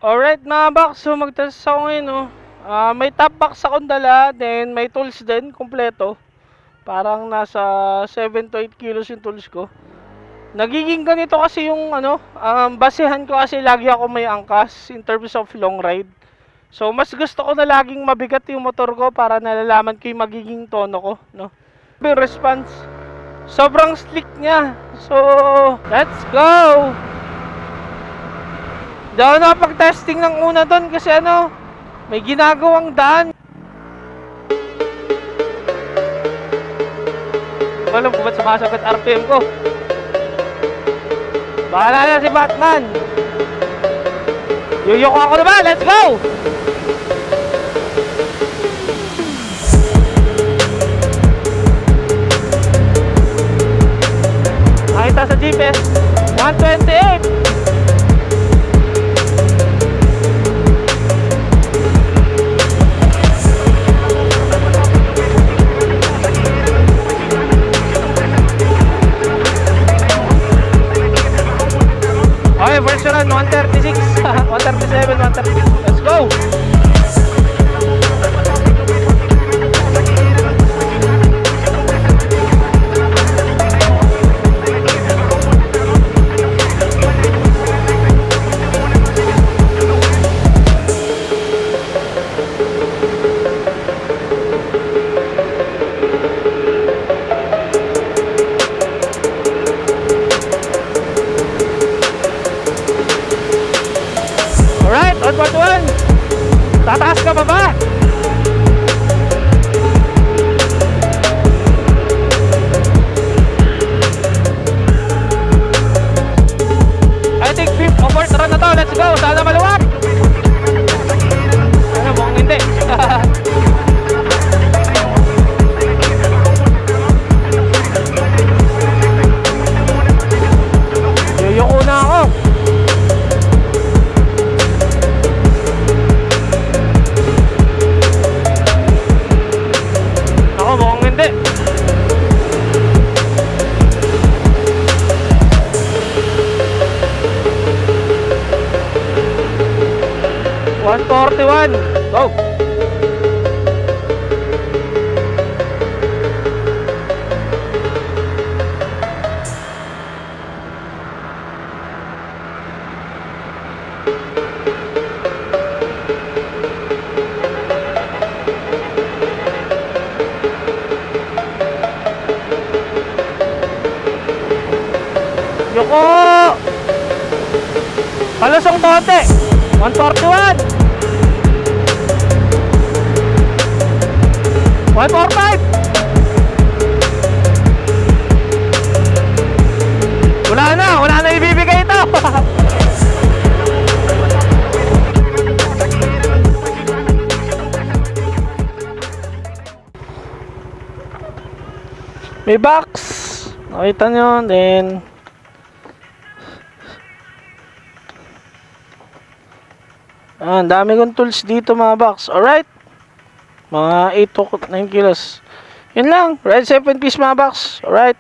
Alright mga box, so magtest ako ngayon no. May top box akong dala, then may tools din, kompleto. Parang nasa 7 to 8 kilos yung tools ko. Nagiging ganito kasi yung basehan ko kasi lagi ako may angkas in terms of long ride. So mas gusto ko na laging mabigat yung motor ko para nalalaman ko yung magiging tono ko, no. Yung response, sobrang slick niya. So, let's go! Di ako nakapag-testing ng una doon kasi may ginagawang daan. Alam ko ba't sumasagot RPM ko. Bahala na si Batman. Yuyoko ako na ba? Let's go! Nakita sa GPS 128. Okay, first run, 136, 137, 136. Let's go! Alright, on board one. Tataas ka pa ba? I think 5th on board run na to. Let's go. Sana maluwag. Mukhang hindi. Yuyoko na ako. Mukhang hindi. $141. Go. Yoko! Palusong tote! 141! 145! Wala na ibibigay ito! May box! Nakita nyo, then ang dami kong tools dito mga box. Alright, mga 8 to 9 kilos. Yun lang, ride 7 piece mga box. Alright.